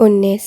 19।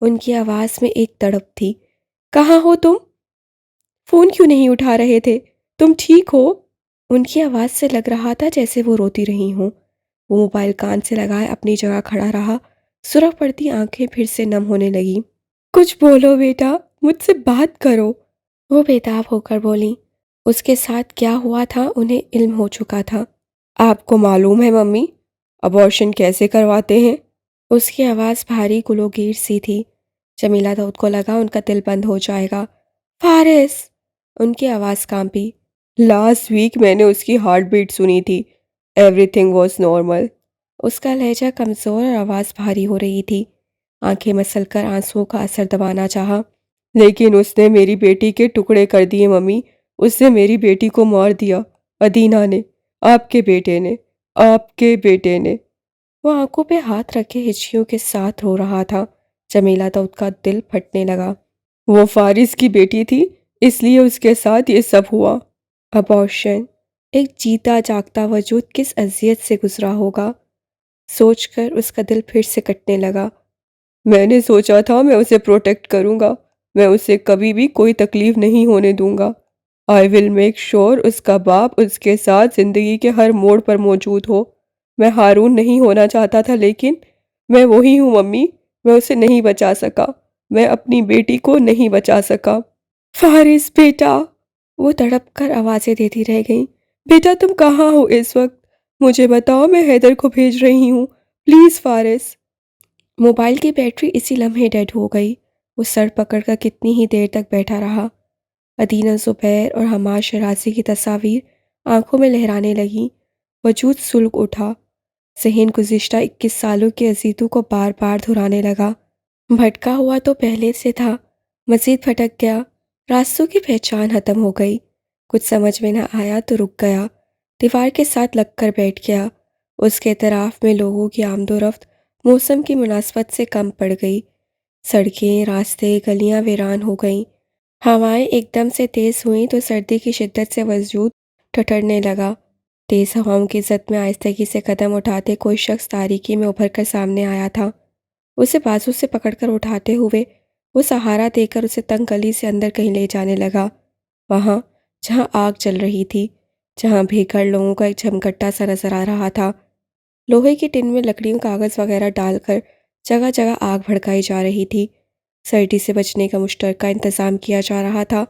ان کی آواز میں ایک تڑپ تھی۔ کہاں ہو تم؟ فون کیوں نہیں اٹھا رہے تھے؟ تم ٹھیک ہو؟ ان کی آواز سے لگ رہا تھا جیسے وہ روتی رہی ہوں۔ وہ موبائل کان سے لگائے اپنی جگہ کھڑا رہا، سرخ پڑتی آنکھیں پھر سے نم ہونے لگیں۔ کچھ بولو بیٹا، مجھ سے بات کرو، وہ بےتاب ہو کر بولی۔ اس کے ساتھ کیا ہوا تھا انہیں علم ہو چکا تھا۔ آپ کو معلوم ہے ممی ابارشن کیسے کرواتے ہیں؟ اس کی آواز بھاری گلوگیر سی تھی۔ جمیلہ داؤد کو لگا ان کا دل بند ہو جائے گا۔ فارس! ان کی آواز کانپی۔ لاسٹ ویک میں نے اس کی ہارٹ بیٹ سنی تھی۔ Everything was normal. اس کا لہجہ کمزور اور آواز بھاری ہو رہی تھی۔ آنکھیں مسل کر آنسوؤں کا اثر دبانا چاہا۔ لیکن اس نے میری بیٹی کے ٹکڑے کر دیے ممی، اس نے میری بیٹی کو مار دیا، ادینہ نے، آپ کے بیٹے نے، آپ کے بیٹے نے۔ وہ آنکھوں پہ ہاتھ رکھے ہچکیوں کے ساتھ رو رہا تھا۔ جمیلہ داؤد کا دل پھٹنے لگا۔ وہ فارس کی بیٹی تھی، اس لیے اس کے ساتھ یہ سب ہوا۔ ابارشن! ایک جیتا جاگتا وجود کس اذیت سے گزرا ہوگا، سوچ کر اس کا دل پھر سے کٹنے لگا۔ میں نے سوچا تھا میں اسے پروٹیکٹ کروں گا، میں اسے کبھی بھی کوئی تکلیف نہیں ہونے دوں گا۔ آئی ول میک شور اس کا باپ اس کے ساتھ زندگی کے ہر موڑ پر موجود ہو۔ میں ہارون نہیں ہونا چاہتا تھا، لیکن میں وہی ہوں ممی، میں اسے نہیں بچا سکا، میں اپنی بیٹی کو نہیں بچا سکا۔ فارس بیٹا! وہ تڑپ کر آوازیں دیتی رہ گئیں۔ بیٹا تم کہاں ہو اس وقت؟ مجھے بتاؤ، میں حیدر کو بھیج رہی ہوں، پلیز فارس۔ موبائل کی بیٹری اسی لمحے ڈیڈ ہو گئی۔ وہ سر پکڑ کر کتنی ہی دیر تک بیٹھا رہا۔ ادینہ زبیر اور حماد شیرازی کی تصاویر آنکھوں میں لہرانے لگیں۔ وجود سلگ اٹھا۔ ذہن گزشتہ 21 سالوں کے اذیتوں کو بار بار دہرانے لگا۔ بھٹکا ہوا تو پہلے سے تھا، مزید بھٹک گیا۔ راستوں کی پہچان ختم ہو گئی۔ کچھ سمجھ میں نہ آیا تو رک گیا، دیوار کے ساتھ لگ کر بیٹھ گیا۔ اس کے اطراف میں لوگوں کی آمد و رفت موسم کی مناسبت سے کم پڑ گئی۔ سڑکیں، راستے، گلیاں ویران ہو گئیں۔ ہوائیں ایک دم سے تیز ہوئیں تو سردی کی شدت سے وجود ٹھٹرنے لگا۔ تیز ہواؤں کی زد میں آہستگی سے قدم اٹھاتے کوئی شخص تاریکی میں ابھر کر سامنے آیا تھا۔ اسے بازو سے پکڑ کر اٹھاتے ہوئے وہ سہارا دے کر اسے تنگ گلی سے اندر کہیں لے جانے لگا، وہاں جہاں آگ چل رہی تھی، جہاں بھیکھڑ لوگوں کا ایک جھمگٹا سا نظر آ رہا تھا۔ لوہے کی ٹن میں لکڑیوں، کاغذ وغیرہ ڈال کر جگہ جگہ آگ بھڑکائی جا رہی تھی۔ سردی سے بچنے کا مشترکہ انتظام کیا جا رہا تھا۔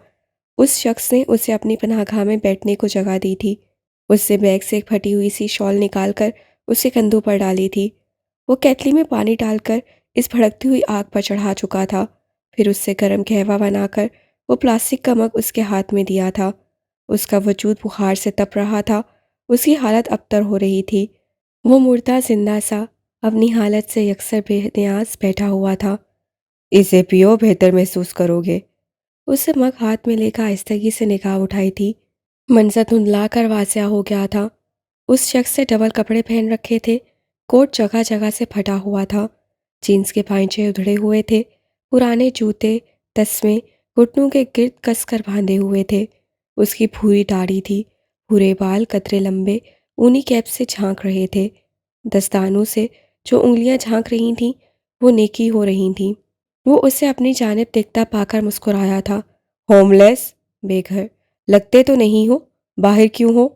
اس شخص نے اسے اپنی پناہ گاہ میں بیٹھنے کو جگہ دی تھی۔ اس سے بیگ سے ایک پھٹی ہوئی سی شال نکال کر اس کے کندھوں پر ڈالی تھی۔ وہ کیتلی میں پانی ڈال کر اس بھڑکتی ہوئی آگ پر چڑھا چکا تھا، پھر اس سے گرم قہوہ بنا کر وہ پلاسٹک کا مگ اس کے ہاتھ میں دیا تھا۔ اس کا وجود بخار سے تپ رہا تھا، اس کی حالت ابتر ہو رہی تھی۔ وہ مردہ زندہ سا اپنی حالت سے یکسر بے نیاز بیٹھا ہوا تھا۔ اسے پیو، بہتر محسوس کرو گے۔ اسے مگ ہاتھ میں لے کر آہستگی سے نگاہ اٹھائی تھی۔ منظر دھندلا کر واضح ہو گیا تھا۔ اس شخص سے ڈبل کپڑے پہن رکھے تھے، کوٹ جگہ جگہ سے پھٹا ہوا تھا، جینس کے پائنچے ادھڑے ہوئے تھے، پرانے جوتے تسمے گھٹنوں کے گرد کس کر باندھے ہوئے تھے۔ اس کی بھوری داڑھی تھی، بھورے بال قدرے لمبے اونی کیپ سے جھانک رہے تھے۔ دستانوں سے جو انگلیاں جھانک رہی تھیں وہ نیکی ہو رہی تھیں۔ وہ اسے اپنی جانب دیکھتا پا کر مسکرایا تھا۔ ہوم لیس؟ بے گھر لگتے تو نہیں ہو، باہر کیوں ہو؟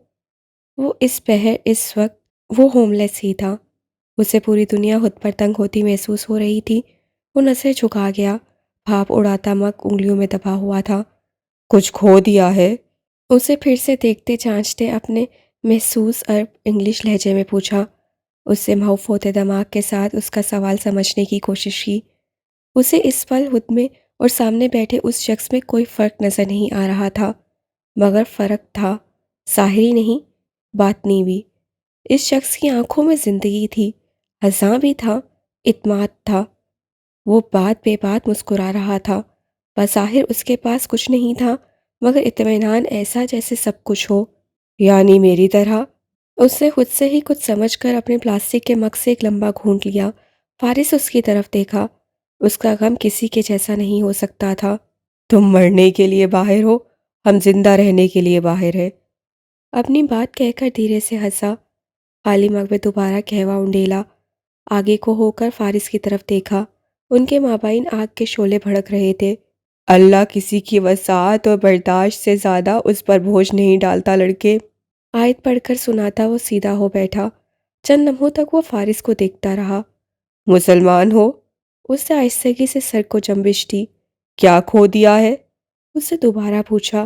وہ اس پہر اس وقت وہ ہوم لیس ہی تھا۔ اسے پوری دنیا خود پر تنگ ہوتی محسوس ہو رہی تھی۔ وہ نظریں جھکا گیا، بھاپ اڑاتا مگ انگلیوں میں دبا ہوا تھا۔ کچھ کھو دیا ہے؟ اسے پھر سے دیکھتے جانچتے اپنے محسوس عرب انگلش لہجے میں پوچھا۔ اس سے محوف ہوتے دماغ کے ساتھ اس کا سوال سمجھنے کی کوشش کی۔ اسے اس پل خود میں اور سامنے بیٹھے اس شخص میں کوئی فرق نظر نہیں آ رہا تھا، مگر فرق تھا، ظاہری نہیں، باطنی بھی۔ اس شخص کی آنکھوں میں زندگی تھی، ہضا بھی تھا، اعتماد تھا۔ وہ بات بے بات مسکرا رہا تھا۔ بظاہر اس کے پاس کچھ نہیں تھا، مگر اطمینان ایسا جیسے سب کچھ ہو۔ یعنی میری طرح؟ اس نے خود سے ہی کچھ سمجھ کر اپنے پلاسٹک کے مگ سے ایک لمبا گھونٹ لیا۔ فارس اس کی طرف دیکھا۔ اس کا غم کسی کے جیسا نہیں ہو سکتا تھا۔ تم مرنے کے لیے باہر ہو، ہم زندہ رہنے کے لیے باہر ہیں۔ اپنی بات کہہ کر دھیرے سے ہنسا۔ خالی مگ میں دوبارہ قہوہ انڈیلا، آگے کو ہو کر فارس کی طرف دیکھا۔ ان کے مابین آگ کے شعلے بھڑک رہے تھے۔ اللہ کسی کی وسعت اور برداشت سے زیادہ اس پر بوجھ نہیں ڈالتا لڑکے۔ آیت پڑھ کر سناتا وہ سیدھا ہو بیٹھا۔ چند لمحوں تک وہ فارس کو دیکھتا رہا۔ مسلمان ہو؟ اس نے آہستگی سے سر کو جنبش دی۔ کیا کھو دیا ہے؟ اس سے دوبارہ پوچھا۔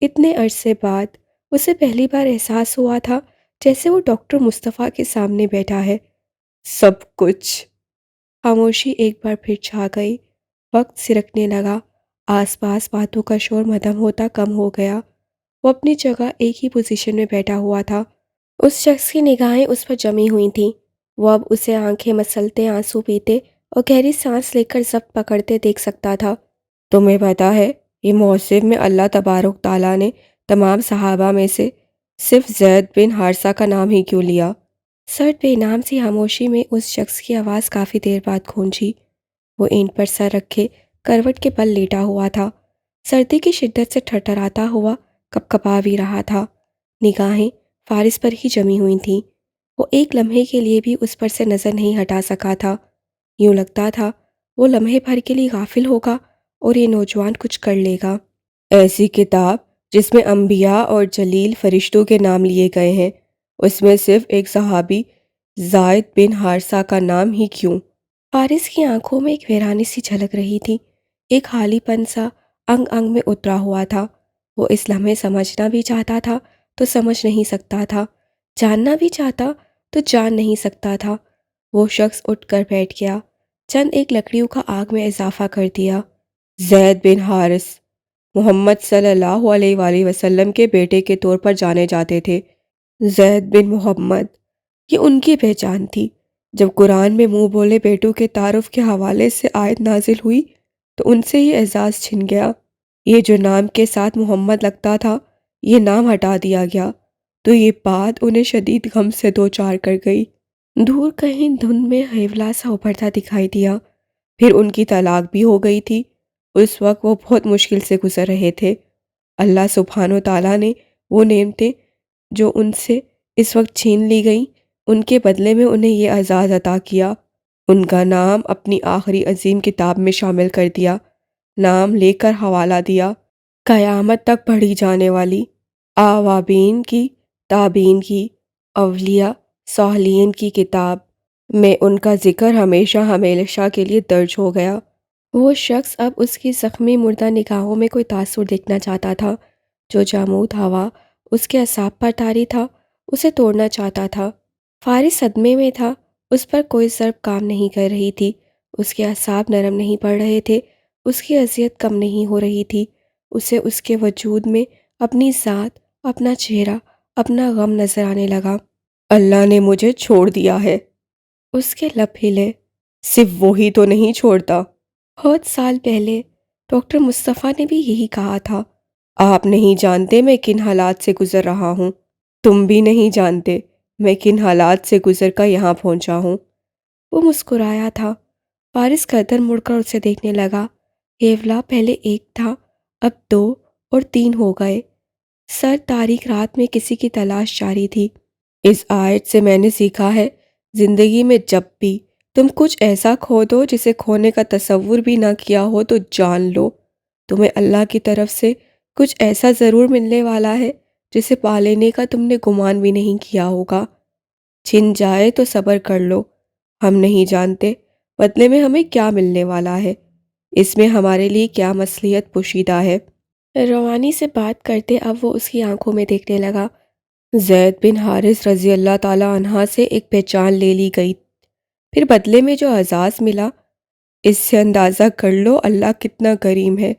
اتنے عرصے بعد اسے پہلی بار احساس ہوا تھا جیسے وہ ڈاکٹر مصطفیٰ کے سامنے بیٹھا ہے۔ سب کچھ۔ خاموشی ایک بار پھر چھا گئی۔ وقت سرکنے لگا۔ آس پاس باتوں کا شور مدھم ہوتا کم ہو گیا۔ وہ اپنی جگہ ایک ہی پوزیشن میں بیٹھا ہوا تھا۔ اس شخص کی نگاہیں اس پر جمی ہوئی تھیں۔ وہ اب اسے آنکھیں مسلتے، آنسو پیتے اور گہری سانس لے کر ضبط پکڑتے دیکھ سکتا تھا۔ تمہیں پتہ ہے یہ موسم میں اللہ تبارک تعالیٰ نے تمام صحابہ میں سے صرف زید بن حارثہ کا نام ہی کیوں لیا؟ سرد بے نام سی خاموشی میں اس شخص کی آواز کافی دیر بعد گونجی۔ وہ اینٹ پر سر رکھے کروٹ کے بل لیٹا ہوا تھا۔ سردی کی شدت سے تھرتھراتا ہوا کپ کپا بھی رہا تھا۔ نگاہیں فارس پر ہی جمی ہوئی تھیں۔ وہ ایک لمحے کے لیے بھی اس پر سے نظر نہیں ہٹا سکا تھا۔ یوں لگتا تھا وہ لمحے بھر کے لیے غافل ہوگا اور یہ نوجوان کچھ کر لے گا۔ ایسی کتاب جس میں انبیاء اور جلیل فرشتوں کے نام لیے گئے ہیں، اس میں صرف ایک صحابی زید بن حارثہ کا نام ہی کیوں؟ فارس کی آنکھوں میں ایک ویرانی سی جھلک رہی تھی۔ ایک خالی پن سا انگ انگ میں اترا ہوا تھا۔ وہ اس لمحے سمجھنا بھی چاہتا تھا تو سمجھ نہیں سکتا تھا، جاننا بھی چاہتا تو جان نہیں سکتا تھا۔ وہ شخص اٹھ کر بیٹھ گیا، چند ایک لکڑیوں کا آگ میں اضافہ کر دیا۔ زید بن حارث محمد صلی اللہ علیہ وآلہ وسلم کے بیٹے کے طور پر جانے جاتے تھے۔ زید بن محمد، یہ ان کی پہچان تھی۔ جب قرآن میں منہ بولے بیٹوں کے تعارف کے حوالے سے آیت نازل ہوئی تو ان سے یہ اعزاز چھن گیا۔ یہ جو نام کے ساتھ محمد لگتا تھا، یہ نام ہٹا دیا گیا تو یہ بات انہیں شدید غم سے دوچار کر گئی۔ دور کہیں دھند میں ہیولا سا ابھرتا دکھائی دیا۔ پھر ان کی طلاق بھی ہو گئی تھی۔ اس وقت وہ بہت مشکل سے گزر رہے تھے۔ اللہ سبحانہ و تعالیٰ نے وہ نعمتیں جو ان سے اس وقت چھین لی گئیں، ان کے بدلے میں انہیں یہ اعزاز عطا کیا۔ ان کا نام اپنی آخری عظیم کتاب میں شامل کر دیا، نام لے کر حوالہ دیا، قیامت تک پڑھی جانے والی اوابین کی، تابعین کی، اولیاء صالحین کی کتاب میں ان کا ذکر ہمیشہ ہمیشہ کے لیے درج ہو گیا۔ وہ شخص اب اس کی زخمی مردہ نگاہوں میں کوئی تاثر دیکھنا چاہتا تھا۔ جو جامود ہوا اس کے اعصاب پر طاری تھا، اسے توڑنا چاہتا تھا۔ فارس صدمے میں تھا، اس پر کوئی ضرب کام نہیں کر رہی تھی، اس کے اعصاب نرم نہیں پڑ رہے تھے، اس کی اذیت کم نہیں ہو رہی تھی۔ اسے اس کے وجود میں اپنی ذات، اپنا چہرہ، اپنا غم نظر آنے لگا۔ اللہ نے مجھے چھوڑ دیا ہے۔ اس کے لب ہلے۔ صرف وہی تو نہیں چھوڑتا۔ بہت سال پہلے ڈاکٹر مصطفیٰ نے بھی یہی کہا تھا۔ آپ نہیں جانتے میں کن حالات سے گزر رہا ہوں، تم بھی نہیں جانتے میں کن حالات سے گزر کر یہاں پہنچا ہوں۔ وہ مسکرایا تھا۔ فارس گردن مڑ کر اسے دیکھنے لگا۔ ہیولا پہلے ایک تھا، اب 2 اور 3 ہو گئے۔ سر تاریک رات میں کسی کی تلاش جاری تھی۔ اس آیت سے میں نے سیکھا ہے، زندگی میں جب بھی تم کچھ ایسا کھو دو جسے کھونے کا تصور بھی نہ کیا ہو تو جان لو تمہیں اللہ کی طرف سے کچھ ایسا ضرور ملنے والا ہے جسے پا لینے کا تم نے گمان بھی نہیں کیا ہوگا۔ چھن جائے تو صبر کر لو، ہم نہیں جانتے بدلے میں ہمیں کیا ملنے والا ہے، اس میں ہمارے لیے کیا مصلحت پوشیدہ ہے۔ روانی سے بات کرتے اب وہ اس کی آنکھوں میں دیکھنے لگا۔ زید بن حارث رضی اللہ تعالیٰ عنہ سے ایک پہچان لے لی گئی، پھر بدلے میں جو اعزاز ملا، اس سے اندازہ کر لو اللہ کتنا کریم ہے،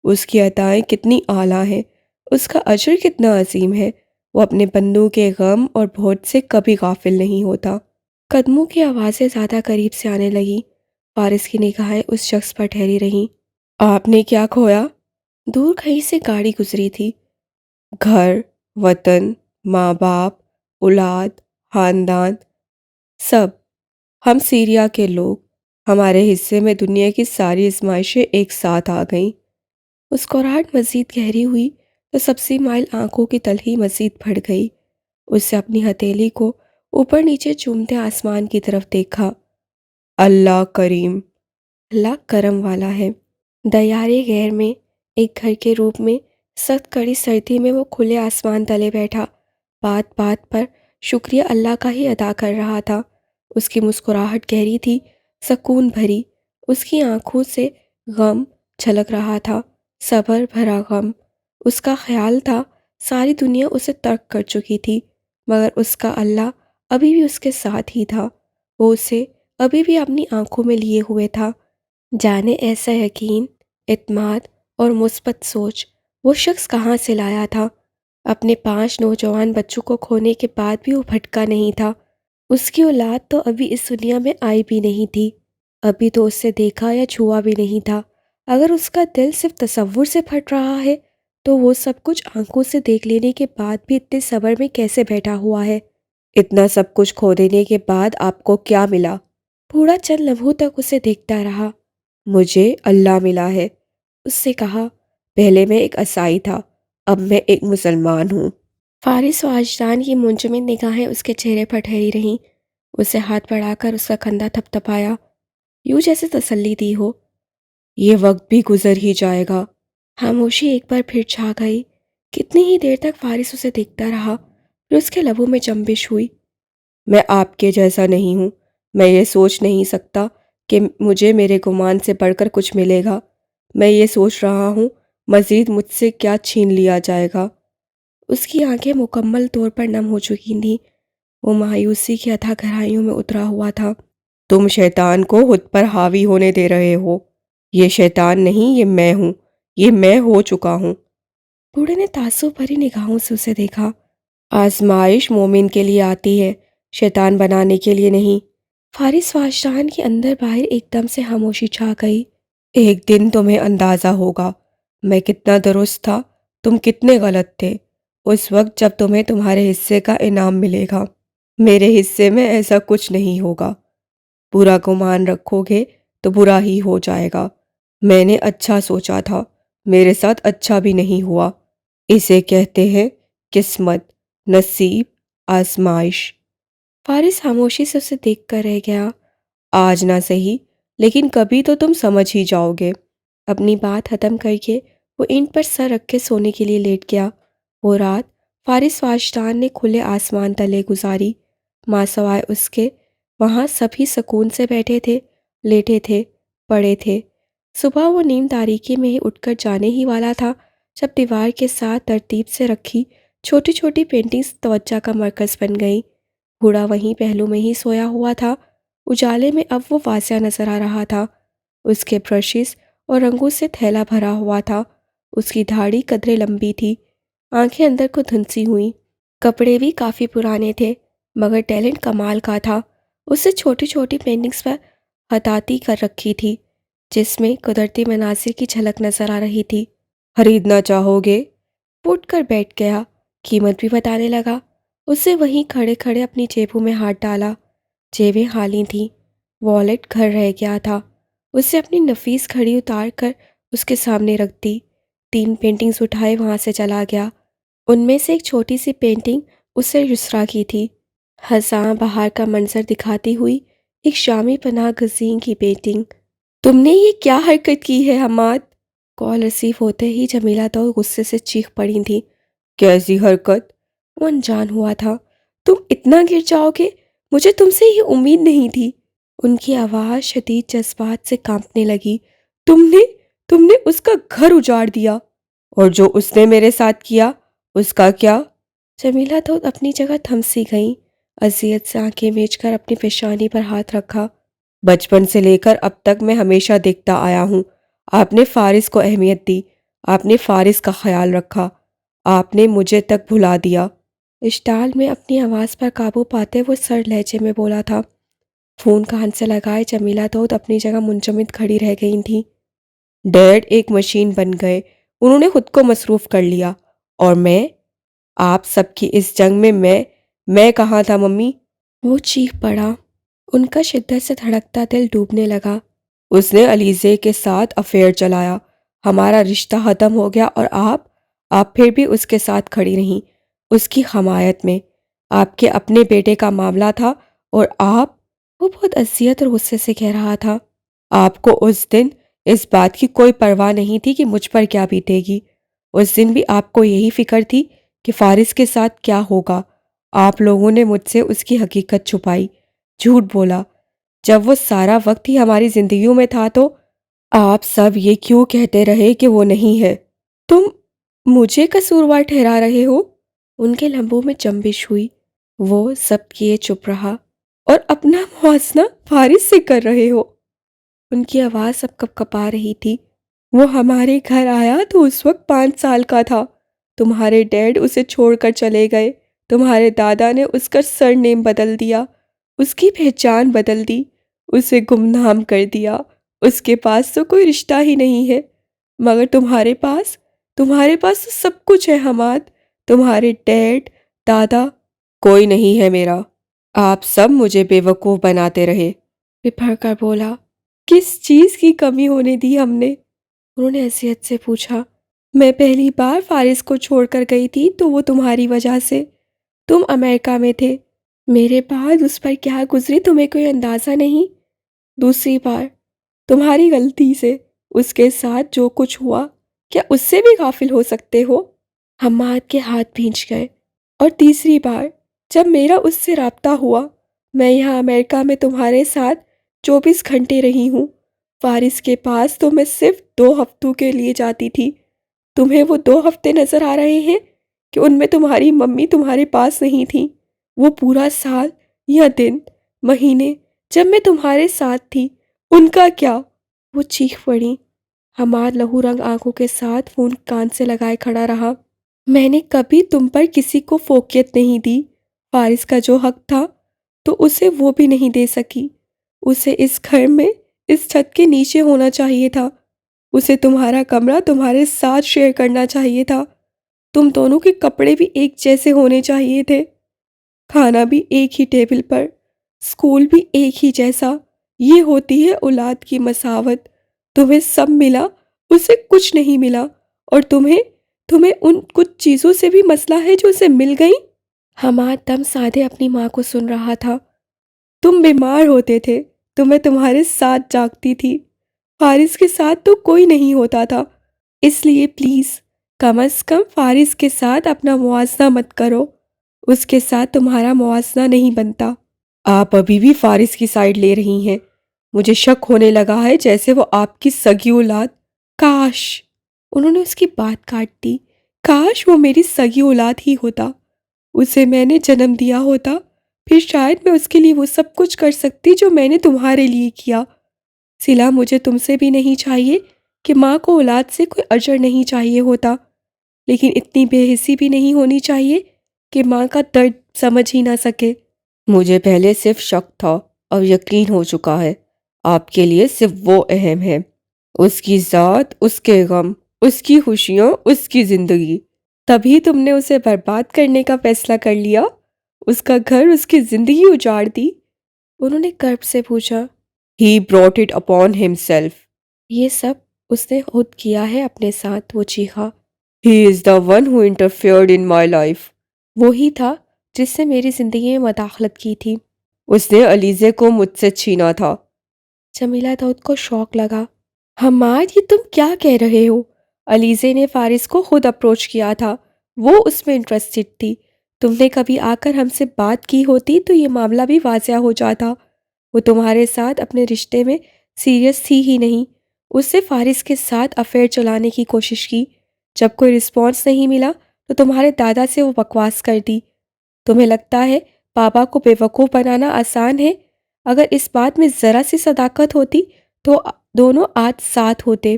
اس کی عطائیں کتنی اعلیٰ ہیں، اس کا اجر کتنا عظیم ہے۔ وہ اپنے بندوں کے غم اور بہت سے کبھی غافل نہیں ہوتا۔ قدموں کی آوازیں زیادہ قریب سے آنے لگیں۔ فارس کی نگاہیں اس شخص پر ٹھہری رہیں۔ آپ نے کیا کھویا؟ دور کہیں سے گاڑی گزری تھی۔ گھر، وطن، ماں باپ، اولاد، خاندان، سب۔ ہم سیریا کے لوگ، ہمارے حصے میں دنیا کی ساری آزمائشیں ایک ساتھ آ گئیں۔ مسکراہٹ مزید گہری ہوئی تو سبزی مائل آنکھوں کی تلخی مزید بڑھ گئی۔ اس سے اپنی ہتھیلی کو اوپر نیچے چومتے آسمان کی طرف دیکھا۔ اللہ کریم، اللہ کرم والا ہے۔ دیارے غیر میں ایک گھر کے روپ میں سخت کڑی سردی میں وہ کھلے آسمان تلے بیٹھا، بات بات پر شکریہ اللہ کا ہی ادا کر رہا تھا۔ اس کی مسکراہٹ گہری تھی، سکون بھری۔ اس کی آنکھوں سے غم جھلک رہا تھا، صبر بھرا غم۔ اس کا خیال تھا ساری دنیا اسے ترک کر چکی تھی، مگر اس کا اللہ ابھی بھی اس کے ساتھ ہی تھا۔ وہ اسے ابھی بھی اپنی آنکھوں میں لیے ہوئے تھا۔ جانے ایسا یقین، اعتماد اور مثبت سوچ وہ شخص کہاں سے لایا تھا؟ اپنے 5 نوجوان بچوں کو کھونے کے بعد بھی وہ بھٹکا نہیں تھا۔ اس کی اولاد تو ابھی اس دنیا میں آئی بھی نہیں تھی، ابھی تو اسے دیکھا یا چھوا بھی نہیں تھا۔ اگر اس کا دل صرف تصور سے پھٹ رہا ہے تو وہ سب کچھ آنکھوں سے دیکھ لینے کے بعد بھی اتنے صبر میں کیسے بیٹھا ہوا ہے؟ اتنا سب کچھ کھو دینے کے بعد آپ کو کیا ملا؟ بوڑھا چند لمحوں تک اسے دیکھتا رہا۔ مجھے اللہ ملا ہے، اس سے کہا۔ پہلے میں ایک عیسائی تھا، اب میں ایک مسلمان ہوں۔ فارس و اجدان کی منجمد نگاہیں اس کے چہرے پر ٹھہری رہیں۔ اسے ہاتھ بڑھا کر اس کا کندھا تھپ تھپایا، یوں جیسے تسلی دی ہو۔ یہ وقت بھی گزر ہی جائے گا۔ خاموشی ایک بار پھر چھا گئی۔ کتنی ہی دیر تک فارس اسے دیکھتا رہا، پھر اس کے لبوں میں جنبش ہوئی۔ میں آپ کے جیسا نہیں ہوں، میں یہ سوچ نہیں سکتا کہ مجھے میرے گمان سے بڑھ کر کچھ ملے گا۔ میں یہ سوچ رہا ہوں مزید مجھ سے کیا چھین لیا جائے گا۔ اس کی آنکھیں مکمل طور پر نم ہو چکی تھیں، وہ مایوسی کی اتھاہ گہرائیوں میں اترا ہوا تھا۔ تم شیطان کو خود پر حاوی ہونے دے رہے ہو۔ یہ شیطان نہیں، یہ میں ہوں، یہ میں ہو چکا ہوں۔ بوڑھے نے تعصب بھری نگاہوں سے اسے دیکھا۔ آزمائش مومن کے لیے آتی ہے، شیطان بنانے کے لیے نہیں۔ فارس واجدان کے اندر باہر ایک دم سے خاموشی چھا گئی۔ ایک دن تمہیں اندازہ ہوگا میں کتنا درست تھا، تم کتنے غلط تھے، اس وقت جب تمہیں تمہارے حصے کا انعام ملے گا۔ میرے حصے میں ایسا کچھ نہیں ہوگا۔ برا گمان رکھو گے تو برا ہی ہو جائے گا۔ میں نے اچھا سوچا تھا، میرے ساتھ اچھا بھی نہیں ہوا۔ اسے کہتے ہیں قسمت، نصیب، آزمائش۔ فارس خاموشی سے اسے دیکھ کر رہ گیا۔ آج نہ صحیح، لیکن کبھی تو تم سمجھ ہی جاؤ گے۔ اپنی بات ختم کر کے وہ اینٹ پر سر رکھ کے سونے کے لیے لیٹ گیا۔ وہ رات فارس واجدان نے کھلے آسمان تلے گزاری۔ ماں سوائے اس کے وہاں سبھی سکون سے بیٹھے تھے، لیٹے تھے، پڑے تھے۔ صبح وہ نیم تاریکی میں ہی اٹھ کر جانے ہی والا تھا جب دیوار کے ساتھ ترتیب سے رکھی چھوٹی چھوٹی پینٹنگز توجہ کا مرکز بن گئیں۔ بوڑھا وہیں پہلو میں ہی سویا ہوا تھا۔ اجالے میں اب وہ واضح نظر آ رہا تھا۔ اس کے برشز اور رنگوں سے تھیلا بھرا ہوا تھا۔ اس کی دھاڑی قدرے لمبی تھی، آنکھیں اندر کو دھنسی ہوئیں۔ کپڑے بھی کافی پرانے تھے، مگر ٹیلنٹ کمال کا تھا۔ اسے چھوٹی چھوٹی پینٹنگز پر خطاطی کر رکھی تھی، جس میں قدرتی مناظر کی جھلک نظر آ رہی تھی۔ خریدنا چاہو گے؟ وہ اٹھ کر بیٹھ گیا، قیمت بھی بتانے لگا۔ اسے وہیں کھڑے کھڑے اپنی جیبوں میں ہاتھ ڈالا۔ جیبیں خالی تھیں، والیٹ گھر رہ گیا تھا۔ اسے اپنی نفیس گھڑی اتار کر اس کے سامنے رکھ دی، 3 پینٹنگز اٹھائے وہاں سے چلا گیا۔ ان میں سے ایک چھوٹی سی پینٹنگ اسے یسریٰ کی تھی، خزاں بہار کا منظر دکھاتی ہوئی ایک شامی پناہ گزین کی پینٹنگ۔ تم نے یہ کیا حرکت کی ہے حماد؟ کال ریسیو ہوتے ہی جمیلہ تو غصے سے چیخ پڑی تھی۔ کیسی حرکت؟ وہ انجان ہوا تھا۔ تم اتنا گر جاؤ گے، مجھے تم سے یہ امید نہیں تھی۔ ان کی آواز شدید جذبات سے کانپنے لگی۔ تم نے اس کا گھر اجاڑ دیا۔ اور جو اس نے میرے ساتھ کیا، اس کا کیا؟ جمیلہ تو اپنی جگہ تھم سی گئیں، اذیت سے آنکھیں میچ کر اپنی پیشانی پر ہاتھ رکھا۔ بچپن سے لے کر اب تک میں ہمیشہ دیکھتا آیا ہوں، آپ نے فارس کو اہمیت دی، آپ نے فارس کا خیال رکھا، آپ نے مجھے تک بھلا دیا۔ اشتعال میں اپنی آواز پر قابو پاتے وہ سر لہجے میں بولا تھا۔ فون کان سے لگائے جمیلہ تو اپنی جگہ منجمد کھڑی رہ گئی تھی۔ ڈیڈ ایک مشین بن گئے، انہوں نے خود کو مصروف کر لیا، اور میں، آپ سب کی اس جنگ میں کہاں تھا ممی؟ وہ چیخ پڑا، ان کا شدت سے دھڑکتا دل ڈوبنے لگا۔ اس نے علیزے کے ساتھ افیئر چلایا، ہمارا رشتہ ختم ہو گیا، اور آپ پھر بھی اس کے ساتھ کھڑی رہیں، اس کی حمایت میں۔ آپ کے اپنے بیٹے کا معاملہ تھا، اور آپ، وہ بہت اذیت اور غصے سے کہہ رہا تھا۔ آپ کو اس دن اس بات کی کوئی پرواہ نہیں تھی کہ مجھ پر کیا بیتے گی۔ اس دن بھی آپ کو یہی فکر تھی کہ فارس کے ساتھ کیا ہوگا۔ آپ لوگوں نے مجھ سے اس کی حقیقت چھپائی، جھوٹ بولا۔ جب وہ سارا وقت ہی ہماری زندگیوں میں تھا تو آپ سب یہ کیوں کہتے رہے کہ وہ نہیں ہے؟ تم مجھے قصوروار ٹھہرا رہے ہو؟ ان کے لمبوں میں جنبش ہوئی۔ وہ سب کیے چپ رہا۔ اور اپنا موازنہ فارس سے کر رہے ہو؟ ان کی آواز اب کپ کپا رہی تھی۔ وہ ہمارے گھر آیا تو اس وقت 5 سال کا تھا۔ تمہارے ڈیڈ اسے چھوڑ کر چلے گئے۔ تمہارے دادا نے اس کا سر نیم بدل دیا، اس کی پہچان بدل دی، اسے گمنام کر دیا۔ اس کے پاس تو کوئی رشتہ ہی نہیں ہے، مگر تمہارے پاس تو سب کچھ ہے حماد۔ تمہارے ڈیڈ، دادا، کوئی نہیں ہے میرا۔ آپ سب مجھے بے وقوف بناتے رہے۔ بپھر کر بولا، کس چیز کی کمی ہونے دی ہم نے؟ انہوں نے حیثیت سے پوچھا۔ میں پہلی بار فارس کو چھوڑ کر گئی تھی تو وہ تمہاری وجہ سے۔ تم امریکہ میں تھے، میرے بعد اس پر کیا گزری تمہیں کوئی اندازہ نہیں۔ دوسری بار تمہاری غلطی سے اس کے ساتھ جو کچھ ہوا، کیا اس سے بھی غافل ہو سکتے ہو؟ حماد کے ہاتھ بھیج گئے۔ اور تیسری بار جب میرا اس سے رابطہ ہوا، میں یہاں امریکہ میں تمہارے ساتھ 24 گھنٹے رہی ہوں۔ فارس کے پاس تو میں صرف 2 ہفتوں کے لیے جاتی تھی۔ تمہیں وہ 2 ہفتے نظر آ رہے ہیں کہ ان میں تمہاری ممی تمہارے پاس نہیں تھی؟ وہ پورا سال یا دن، مہینے جب میں تمہارے ساتھ تھی، ان کا کیا؟ وہ چیخ پڑی۔ حماد لہو رنگ آنکھوں کے ساتھ فون کان سے لگائے کھڑا رہا۔ میں نے کبھی تم پر کسی کو فوقیت نہیں دی۔ فارس کا جو حق تھا تو اسے وہ بھی نہیں دے سکی۔ اسے اس گھر میں، اس چھت کے نیچے ہونا چاہیے تھا۔ اسے تمہارا کمرہ تمہارے ساتھ شیئر کرنا چاہیے تھا۔ تم دونوں کے کپڑے بھی ایک جیسے ہونے چاہیے تھے، کھانا بھی ایک ہی ٹیبل پر، اسکول بھی ایک ہی جیسا۔ یہ ہوتی ہے اولاد کی مساوت۔ تمہیں سب ملا، اسے کچھ نہیں ملا، اور تمہیں ان کچھ چیزوں سے بھی مسئلہ ہے جو اسے مل گئی۔ حماد دم سادھے اپنی ماں کو سن رہا تھا۔ تم بیمار ہوتے تھے تو میں تمہارے ساتھ جاگتی تھی۔ فارس کے ساتھ تو کوئی نہیں ہوتا تھا، اس لیے پلیز کم از کم فارس کے ساتھ اپنا موازنہ مت کرو۔ اس کے ساتھ تمہارا موازنہ نہیں بنتا۔ آپ ابھی بھی فارس کی سائیڈ لے رہی ہیں۔ مجھے شک ہونے لگا ہے جیسے وہ آپ کی سگی اولاد۔ کاش، انہوں نے اس کی بات کاٹ دی، کاش وہ میری سگی اولاد ہی ہوتا۔ اسے میں نے جنم دیا ہوتا، پھر شاید میں اس کے لیے وہ سب کچھ کر سکتی جو میں نے تمہارے لیے کیا۔ صلہ، مجھے تم سے بھی نہیں چاہیے کہ ماں کو اولاد سے کوئی اجر نہیں چاہیے ہوتا، لیکن اتنی بے حسی بھی نہیں ہونی چاہیے کہ ماں کا درد سمجھ ہی نہ سکے۔ مجھے پہلے صرف شک تھا، اب یقین ہو چکا ہے۔ آپ کے لیے صرف وہ اہم ہے، اس کی ذات، اس کے غم، اس کی خوشیاں، اس کی زندگی۔ تبھی تم نے اسے برباد کرنے کا فیصلہ کر لیا، اس کا گھر، اس کی زندگی اجاڑ دی۔ انہوں نے کرب سے پوچھا۔ He brought it upon himself. یہ سب اس نے خود کیا ہے اپنے ساتھ، وہ چیخا۔ He is the one who interfered in my life. وہی تھا جس سے میری زندگی میں مداخلت کی تھی۔ اس نے علیزے کو مجھ سے چھینا تھا۔ جمیلہ داؤد کو شوق لگا۔ حماد، یہ تم کیا کہہ رہے ہو؟ علیزے نے فارس کو خود اپروچ کیا تھا، وہ اس میں انٹرسٹڈ تھی۔ تم نے کبھی آ کر ہم سے بات کی ہوتی تو یہ معاملہ بھی واضح ہو جاتا۔ وہ تمہارے ساتھ اپنے رشتے میں سیریس تھی ہی نہیں۔ اس نے فارس کے ساتھ افیئر چلانے کی کوشش کی۔ جب کوئی رسپانس نہیں ملا تو تمہارے دادا سے وہ بکواس کر دی۔ تمہیں لگتا ہے پاپا کو بے وقوف بنانا آسان ہے؟ اگر اس بات میں ذرا سی صداقت ہوتی تو دونوں آج ساتھ ہوتے۔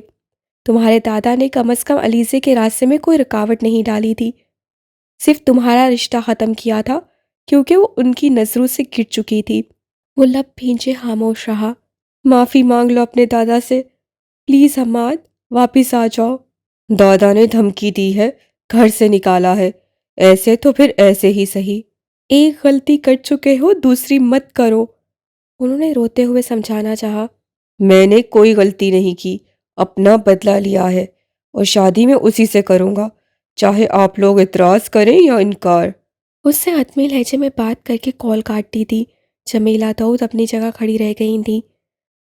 تمہارے دادا نے کم از کم علیزے کے راستے میں کوئی رکاوٹ نہیں ڈالی تھی، صرف تمہارا رشتہ ختم کیا تھا کیونکہ وہ ان کی نظروں سے گر چکی تھی۔ وہ لب بھینچے خاموش رہا۔ معافی مانگ لو اپنے دادا سے، پلیز حماد، واپس آ جاؤ۔ دادا نے دھمکی دی ہے، گھر سے نکالا ہے، ایسے تو پھر ایسے ہی صحیح۔ ایک غلطی کر چکے ہو، دوسری مت کرو، انہوں نے روتے ہوئے سمجھانا چاہا۔ میں نے کوئی غلطی نہیں کی، اپنا بدلہ لیا ہے، اور شادی میں اسی سے کروں گا، چاہے آپ لوگ اعتراض کریں یا انکار۔ اس سے حتمی لہجے میں بات کر کے کال کاٹ دی تھی۔ جمیلہ داؤد اپنی جگہ کھڑی رہ گئی تھی۔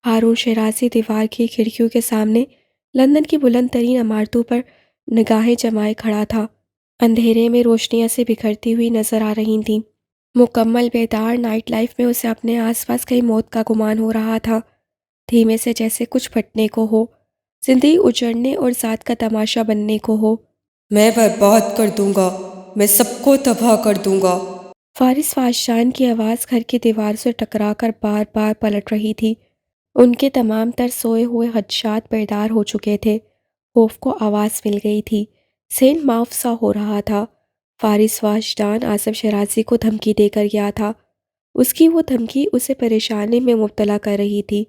ہارون شیرازی دیوار کی کھڑکیوں کے سامنے لندن کی بلند ترین عمارتوں پر نگاہیں جمائے کھڑا تھا۔ اندھیرے میں روشنیاں سے بکھرتی ہوئی نظر آ رہی تھیں۔ مکمل بیدار نائٹ لائف میں اسے اپنے آس پاس کئی موت کا گمان ہو رہا تھا، دھیمے سے جیسے کچھ پھٹنے کو ہو، زندگی اجڑنے اور ذات کا تماشا بننے کو ہو۔ میں برباد کر دوں گا، میں سب کو تباہ کر دوں گا۔ فارس فاشان کی آواز گھر کی دیوار سے ٹکرا کر بار بار پلٹ رہی تھی۔ ان کے تمام تر سوئے ہوئے خدشات بیدار ہو چکے تھے۔ خوف کو آواز مل گئی تھی، سین معاف سا ہو رہا تھا۔ فارس فاشان آصف شیرازی کو دھمکی دے کر گیا تھا۔ اس کی وہ دھمکی اسے پریشانی میں مبتلا کر رہی تھی۔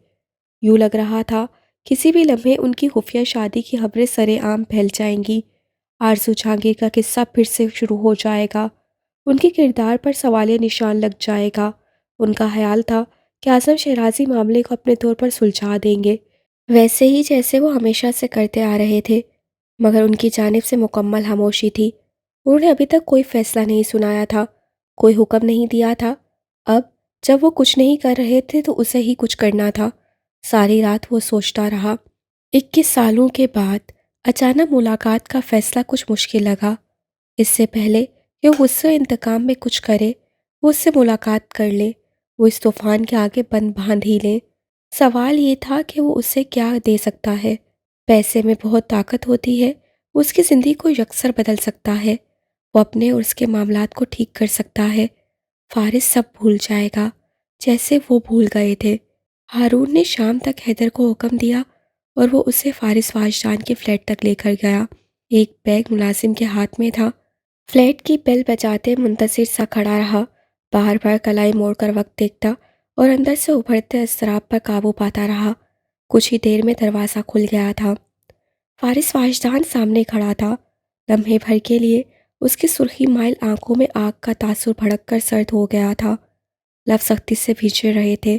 یوں لگ رہا تھا کسی بھی لمحے ان کی خفیہ شادی کی خبریں سرے عام پھیل جائیں گی۔ آرزو جہانگیر کا قصہ پھر سے شروع ہو جائے گا۔ ان کے کردار پر سوالیہ نشان لگ جائے گا۔ ان کا خیال تھا کہ آصف شیرازی معاملے کو اپنے طور پر سلجھا دیں گے، ویسے ہی جیسے وہ ہمیشہ سے کرتے آ رہے تھے، مگر ان کی جانب سے مکمل خاموشی تھی۔ انہوں نے ابھی تک کوئی فیصلہ نہیں سنایا تھا، کوئی حکم نہیں دیا تھا۔ اب جب وہ کچھ نہیں کر رہے تھے تو اسے ہی کچھ کرنا تھا۔ ساری رات وہ سوچتا رہا۔ 21 سالوں کے بعد اچانک ملاقات کا فیصلہ کچھ مشکل لگا۔ اس سے پہلے کہ وہ غصے انتقام میں کچھ کرے، وہ اس سے ملاقات کر لے، وہ اس طوفان کے آگے بند باندھ ہی لے۔ سوال یہ تھا کہ وہ اسے کیا دے سکتا ہے۔ پیسے میں بہت طاقت ہوتی ہے، وہ اس کی زندگی کو یکسر بدل سکتا ہے، وہ اپنے اور اس کے معاملات کو ٹھیک کر سکتا ہے۔ فارس سب بھول جائے گا جیسے وہ بھول گئے تھے۔ ہارون نے شام تک حیدر کو حکم دیا اور وہ اسے فارس فاشان کے فلیٹ تک لے کر گیا۔ ایک بیگ ملازم کے ہاتھ میں تھا۔ فلیٹ کی بیل بجاتے منتظر سا کھڑا رہا، بار بار کلائی موڑ کر وقت دیکھتا اور اندر سے ابھرتے اضطراب پر قابو پاتا رہا۔ کچھ ہی دیر میں دروازہ کھل گیا تھا۔ فارس فاشان سامنے کھڑا تھا۔ لمحے بھر کے لیے اس کی سرخی مائل آنکھوں میں آگ کا تاثر بھڑک کر سرد ہو گیا تھا۔ لفظ سختی سے بھیجے رہے تھے،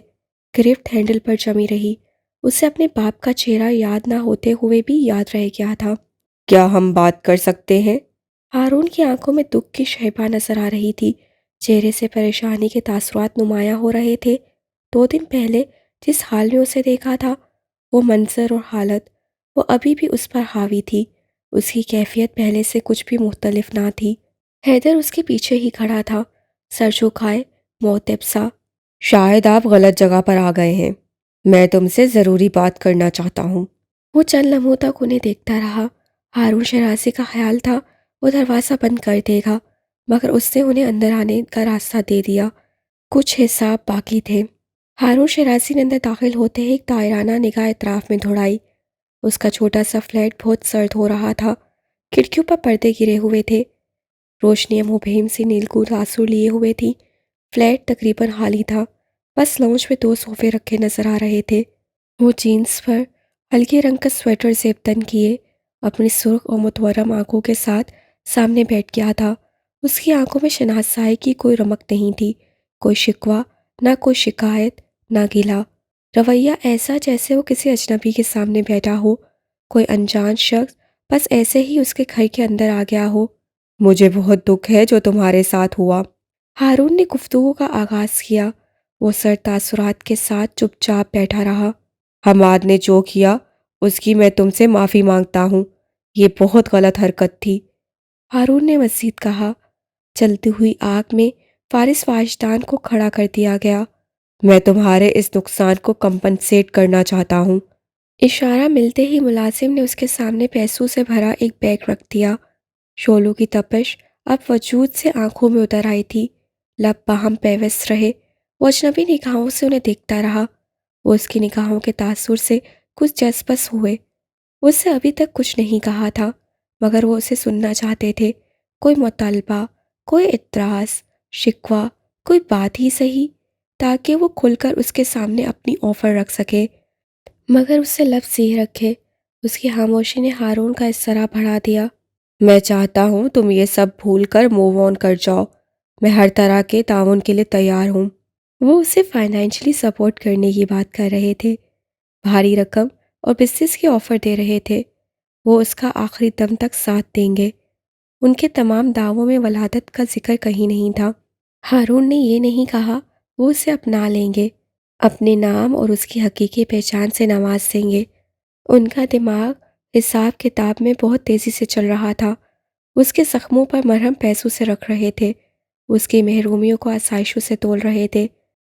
گرفت ہینڈل پر جمی رہی۔ اسے اپنے باپ کا چہرہ یاد نہ ہوتے ہوئے بھی یاد رہ گیا تھا۔ کیا ہم بات کر سکتے ہیں؟ ہارون کی آنکھوں میں دکھ کی شیبہ نظر آ رہی تھی، چہرے سے پریشانی کے تاثرات نمایاں ہو رہے تھے۔ 2 دن پہلے جس حال میں اسے دیکھا تھا، وہ منظر اور حالت، وہ ابھی بھی اس پر حاوی تھی۔ اس کی کیفیت پہلے سے کچھ بھی مختلف نہ تھی۔ حیدر اس کے پیچھے ہی کھڑا تھا، سر جھکائے، معتب سا۔ شاید آپ غلط جگہ پر آ گئے ہیں، میں تم سے ضروری بات کرنا چاہتا ہوں۔ وہ چند لمحوں تک انہیں دیکھتا رہا۔ ہارون شیرازی کا خیال تھا وہ دروازہ بند کر دے گا، مگر اس نے انہیں اندر آنے کا راستہ دے دیا۔ کچھ حساب باقی تھے۔ ہارون شیرازی نے اندر داخل ہوتے ہی ایک دائرانہ نگاہ اطراف میں دوڑائی۔ اس کا چھوٹا سا فلیٹ بہت سرد ہو رہا تھا، کھڑکیوں پر پردے گرے ہوئے تھے، روشنیاں مبہم سی نیلگون تاثر لیے ہوئے تھی۔ فلیٹ تقریباً خالی تھا، بس لاؤنج میں 2 صوفے رکھے نظر آ رہے تھے۔ وہ جینس پر ہلکے رنگ کا سویٹر زیب تن کیے اپنی سرخ اور متورم آنکھوں کے ساتھ سامنے بیٹھ گیا تھا۔ اس کی آنکھوں میں شناسائی کی کوئی رمق نہیں تھی، کوئی شکوہ، نہ کوئی شکایت، نہ گلہ۔ رویہ ایسا جیسے وہ کسی اجنبی کے سامنے بیٹھا ہو، کوئی انجان شخص بس ایسے ہی اس کے گھر کے اندر آ گیا ہو۔ مجھے بہت دکھ ہے جو تمہارے ساتھ ہوا۔ ہارون نے گفتگو کا آغاز کیا۔ وہ سر تاثرات کے ساتھ چپ چاپ بیٹھا رہا۔ حماد نے جو کیا اس کی میں تم سے معافی مانگتا ہوں، یہ بہت غلط حرکت تھی۔ ہارون نے مزید کہا۔ چلتی ہوئی آگ میں فارس فاشان کو کھڑا کر دیا گیا۔ میں تمہارے اس نقصان کو کمپنسیٹ کرنا چاہتا ہوں۔ اشارہ ملتے ہی ملازم نے اس کے سامنے پیسوں سے بھرا ایک بیگ رکھ دیا۔ شعلوں کی تپش اب وجود سے آنکھوں میں اتر آئی تھی، لب باہم پیوست رہے۔ وہ اجنبی نگاہوں سے انہیں دیکھتا رہا۔ وہ اس کی نگاہوں کے تاثر سے کچھ جذبس ہوئے۔ اس سے ابھی تک کچھ نہیں کہا تھا، مگر وہ اسے سننا چاہتے تھے۔ کوئی مطالبہ، کوئی اعتراض، شکوہ، کوئی بات ہی صحیح، تاکہ وہ کھل کر اس کے سامنے اپنی آفر رکھ سکے، مگر اس سے لفظ ہی رکھے۔ اس کی خاموشی نے ہارون کا اضطراب بڑھا دیا۔ میں چاہتا ہوں تم یہ سب بھول کر موو آن کر جاؤ، میں ہر طرح کے تعاون کے لیے تیار ہوں۔ وہ اسے فائنینشلی سپورٹ کرنے کی بات کر رہے تھے، بھاری رقم اور بزنس کی آفر دے رہے تھے۔ وہ اس کا آخری دم تک ساتھ دیں گے۔ ان کے تمام دعووں میں ولادت کا ذکر کہیں نہیں تھا۔ ہارون نے یہ نہیں کہا وہ اسے اپنا لیں گے۔ اپنے نام اور اس کی حقیقی پہچان سے نواز دیں گے۔ ان کا دماغ حساب کتاب میں بہت تیزی سے چل رہا تھا۔ اس کے زخموں پر مرہم پیسوں سے رکھ رہے تھے، اس کی محرومیوں کو آسائشوں سے تول رہے تھے۔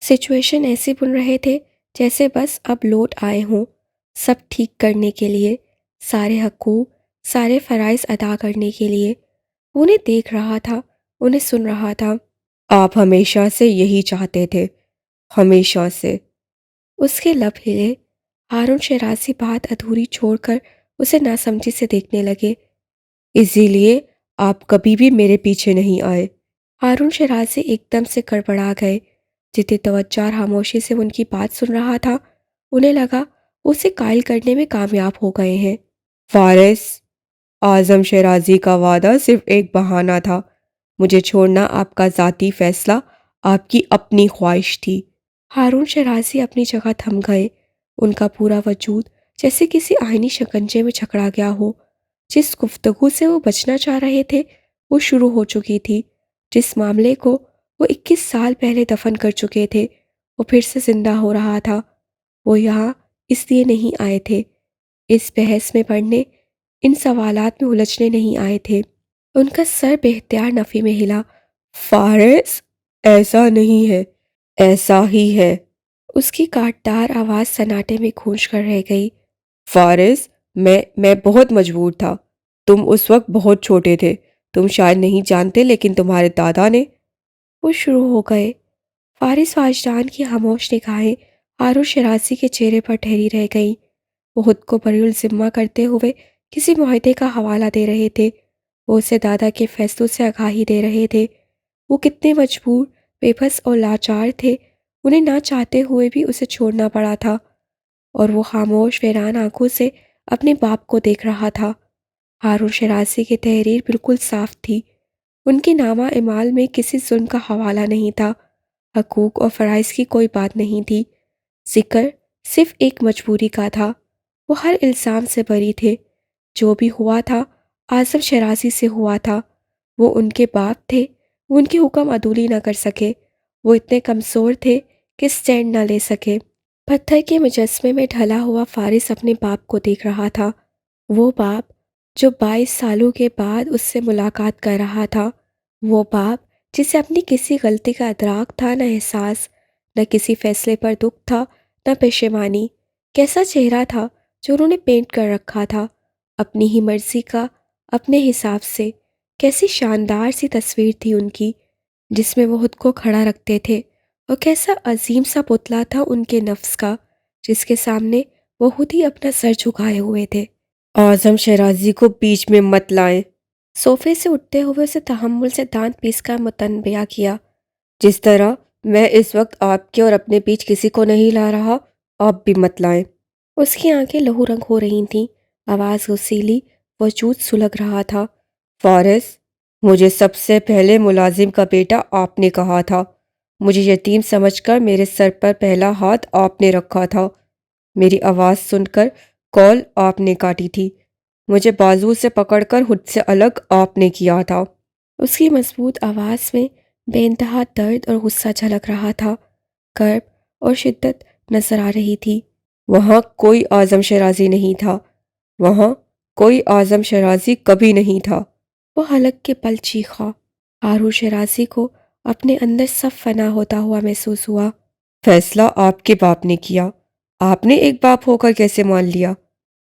سچویشن ایسی بن رہے تھے جیسے بس اب لوٹ آئے ہوں سب ٹھیک کرنے کے لیے، سارے حقوق، سارے فرائض ادا کرنے کے لیے۔ وہ انہیں دیکھ رہا تھا، انہیں سن رہا تھا۔ آپ ہمیشہ سے یہی چاہتے تھے، ہمیشہ سے۔ اس کے لب ہلے۔ ہارون شیرازی بات ادھوری چھوڑ کر اسے ناسمجھی سے دیکھنے لگے۔ اسی لیے آپ کبھی بھی میرے پیچھے نہیں آئے۔ ہارون شیرازی ایک دم سے گڑبڑا گئے۔ جتنی توجہ اور خاموشی سے وہ ان کی بات سن رہا تھا، انہیں لگا وہ اسے قائل کرنے میں کامیاب ہو گئے ہیں۔ فارس، اعظم شیرازی کا وعدہ صرف ایک بہانہ تھا۔ مجھے چھوڑنا آپ کا ذاتی فیصلہ، آپ کی اپنی خواہش تھی۔ ہارون شیرازی اپنی جگہ تھم گئے۔ ان کا پورا وجود جیسے کسی آئینی شکنجے میں جکڑا گیا ہو۔ جس گفتگو سے وہ بچنا چاہ رہے تھے وہ شروع ہو چکی تھی۔ جس معاملے کو وہ 21 سال پہلے دفن کر چکے تھے وہ پھر سے زندہ ہو رہا تھا۔ وہ یہاں اس لیے نہیں آئے تھے، اس بحث میں پڑھنے، ان سوالات میں الجھنے نہیں آئے تھے۔ ان کا سر بے اختیار نفی میں ہلا۔ فارس، ایسا نہیں ہے، ایسا ہی ہے۔ اس کی کاٹدار آواز سناٹے میں گونج کر رہ گئی۔ فارس، میں بہت مجبور تھا۔ تم اس وقت بہت چھوٹے تھے، تم شاید نہیں جانتے، لیکن تمہارے دادا نے۔ وہ شروع ہو گئے۔ فارس واجدان کی خاموش نگاہیں ہارون شیرازی کے چہرے پر ٹھہری رہ گئیں۔ وہ خود کو بری الذمہ کرتے ہوئے کسی معاہدے کا حوالہ دے رہے تھے۔ وہ اسے دادا کے فیصلوں سے آگاہی دے رہے تھے۔ وہ کتنے مجبور، بے بس اور لاچار تھے، انہیں نہ چاہتے ہوئے بھی اسے چھوڑنا پڑا تھا، اور وہ خاموش ویران آنکھوں سے اپنے باپ کو دیکھ رہا تھا۔ ہارون شیرازی کی تحریر بالکل صاف تھی۔ ان کے نامہ اعمال میں کسی ظلم کا حوالہ نہیں تھا، حقوق اور فرائض کی کوئی بات نہیں تھی۔ ذکر صرف ایک مجبوری کا تھا۔ وہ ہر الزام سے بری تھے۔ جو بھی ہوا تھا اعظم شیرازی سے ہوا تھا۔ وہ ان کے باپ تھے، وہ ان کے حکم عدولی نہ کر سکے۔ وہ اتنے کمزور تھے کہ سٹینڈ نہ لے سکے۔ پتھر کے مجسمے میں ڈھلا ہوا فارس اپنے باپ کو دیکھ رہا تھا۔ وہ باپ جو 22 سالوں کے بعد اس سے ملاقات کر رہا تھا۔ وہ باپ جسے اپنی کسی غلطی کا ادراک تھا، نہ احساس، نہ کسی فیصلے پر دکھ تھا، نہ پشیمانی۔ کیسا چہرہ تھا جو انہوں نے پینٹ کر رکھا تھا، اپنی ہی مرضی کا، اپنے حساب سے۔ کیسی شاندار سی تصویر تھی ان کی، جس میں وہ خود کو کھڑا رکھتے تھے، اور کیسا عظیم سا پتلا تھا ان کے نفس کا، جس کے سامنے وہ خود ہی اپنا سر جھکائے ہوئے تھے۔ اعظم شیرازی کو بیچ میں مت لائیں۔ صوفے سے اٹھتے ہوئے اسے تحمل سے دانت پیس کر متنبیہ کیا۔ جس طرح میں اس وقت آپ کے اور اپنے بیچ کسی کو نہیں لا رہا، آپ بھی مت لائیں۔ اس کی آنکھیں لہو رنگ ہو رہی تھیں، آواز غسیلی، وجود سلگ رہا تھا۔ فارس، مجھے سب سے پہلے ملازم کا بیٹا آپ نے کہا تھا۔ مجھے یتیم سمجھ کر میرے سر پر پہلا ہاتھ آپ نے رکھا تھا۔ میری آواز سن کر کال آپ نے کاٹی تھی۔ مجھے بازو سے پکڑ کر خود سے الگ آپ نے کیا تھا۔ اس کی مضبوط آواز میں بے انتہا درد اور غصہ جھلک رہا تھا، کرب اور شدت نظر آ رہی تھی۔ وہاں کوئی اعظم شیرازی نہیں تھا، وہاں کوئی اعظم شیرازی کبھی نہیں تھا۔ وہ حلق کے پل چیخا۔ ہارون شیرازی کو اپنے اندر سب فنا ہوتا ہوا محسوس ہوا۔ فیصلہ آپ کے باپ نے کیا، آپ نے ایک باپ ہو کر کیسے مان لیا؟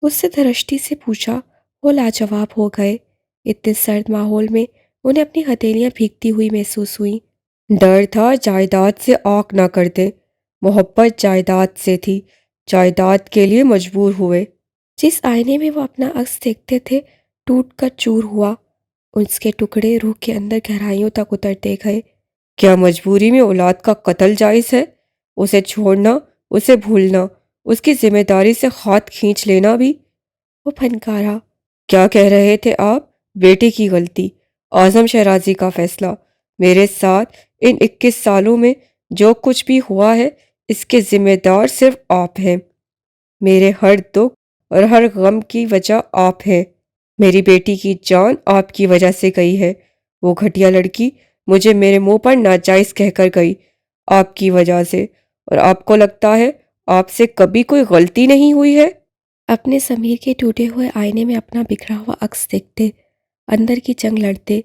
اس سے دھرشتی سے پوچھا۔ وہ لاجواب ہو گئے۔ اتنے سرد ماحول میں انہیں اپنی ہتھیلیاں بھیگتی ہوئی محسوس ہوئیں۔ ڈر تھا جائیداد سے آنکھ نہ کرتے، محبت جائیداد سے تھی، جائیداد کے لیے مجبور ہوئے۔ جس آئینے میں وہ اپنا عکس دیکھتے تھے ٹوٹ کر چور ہوا، اس کے ٹکڑے روح کے اندر گہرائیوں تک اترتے گئے۔ کیا مجبوری میں اولاد کا قتل جائز ہے؟ اسے چھوڑنا، اسے بھولنا، اس کی ذمہ داری سے ہاتھ کھینچ لینا بھی؟ وہ پھنکارا۔ کیا کہہ رہے تھے آپ؟ بیٹے کی غلطی، اعظم شیرازی کا فیصلہ۔ میرے ساتھ ان 21 سالوں میں جو کچھ بھی ہوا ہے اس کے ذمہ دار صرف آپ ہیں۔ میرے ہر دکھ اور ہر غم کی وجہ آپ ہیں۔ میری بیٹی کی جان آپ کی وجہ سے گئی ہے۔ وہ گھٹیا لڑکی مجھے میرے منہ پر ناجائز کہہ کر گئی، آپ کی وجہ سے۔ اور آپ کو لگتا ہے آپ سے کبھی کوئی غلطی نہیں ہوئی ہے؟ اپنے ضمیر کے ٹوٹے ہوئے آئینے میں اپنا بکھرا ہوا عکس دیکھتے، اندر کی جنگ لڑتے،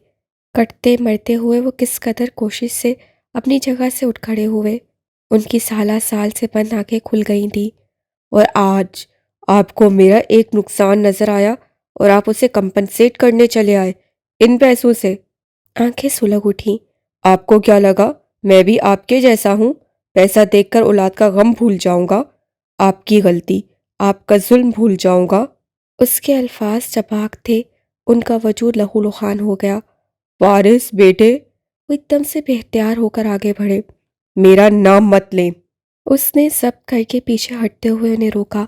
کٹتے مرتے ہوئے وہ کس قدر کوشش سے اپنی جگہ سے اٹھ کھڑے ہوئے۔ ان کی سالہ سال سے بند آنکھیں کھل گئی تھیں۔ اور آج آپ کو میرا ایک نقصان نظر آیا اور آپ اسے کمپنسیٹ کرنے چلے آئے ان پیسوں سے۔ آنکھیں سلگ اٹھیں۔ آپ کو کیا لگا میں بھی آپ کے جیسا ہوں؟ پیسہ دیکھ کر اولاد کا غم بھول جاؤں گا؟ آپ کی غلطی، آپ کا ظلم بھول جاؤں گا؟ اس کے الفاظ چپاک تھے، ان کا وجود لہو لہان ہو گیا۔ وارث بیٹے، وہ ایک دم سے بے اختیار ہو کر آگے بڑھے۔ میرا نام مت لیں۔ اس نے ضبط کر کے پیچھے ہٹتے ہوئے انہیں روکا،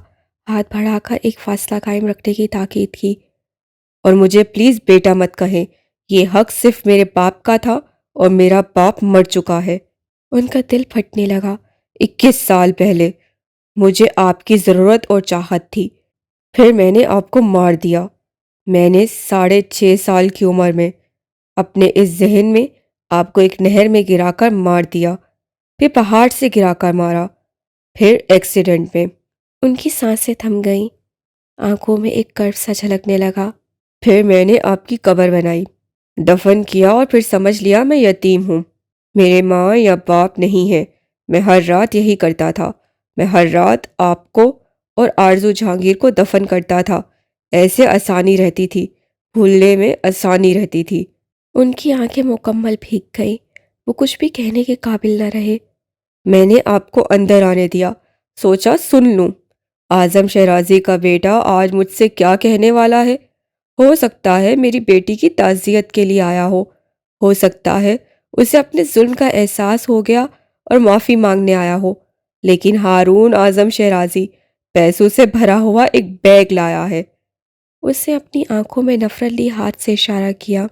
ہاتھ بڑھا کر ایک فاصلہ قائم رکھنے کی تاکید کی۔ اور مجھے پلیز بیٹا مت کہیں، یہ حق صرف میرے باپ کا تھا اور میرا باپ مر چکا ہے۔ ان کا دل پھٹنے لگا۔ 21 سال پہلے مجھے آپ کی ضرورت اور چاہت تھی، پھر میں نے آپ کو مار دیا۔ میں نے 6.5 سال کی عمر میں اپنے اس ذہن میں آپ کو ایک نہر میں گرا کر مار دیا، پھر پہاڑ سے گرا کر مارا، پھر ایکسیڈنٹ میں۔ ان کی سانسیں تھم گئیں، آنکھوں میں ایک کرب سا جھلکنے لگا۔ پھر میں نے آپ کی قبر بنائی، دفن کیا اور پھر سمجھ لیا میں یتیم ہوں، میرے ماں یا باپ نہیں ہے۔ میں ہر رات یہی کرتا تھا، میں ہر رات آپ کو اور آرزو جہانگیر کو دفن کرتا تھا۔ ایسے آسانی رہتی تھی، بھولنے میں آسانی رہتی تھی۔ ان کی آنکھیں مکمل بھیگ گئیں، وہ کچھ بھی کہنے کے قابل نہ رہے۔ میں نے آپ کو اندر آنے دیا، سوچا سن لوں اعظم شیرازی کا بیٹا آج مجھ سے کیا کہنے والا ہے۔ ہو سکتا ہے میری بیٹی کی تعزیت کے لیے آیا ہو سکتا ہے اسے اپنے ظلم کا احساس ہو گیا اور معافی مانگنے آیا ہو، لیکن ہارون اعظم شیرازی پیسوں سے بھرا ہوا ایک بیگ لایا ہے۔ اس نے اپنی آنکھوں میں نفرت لی ہاتھ سے اشارہ کیا۔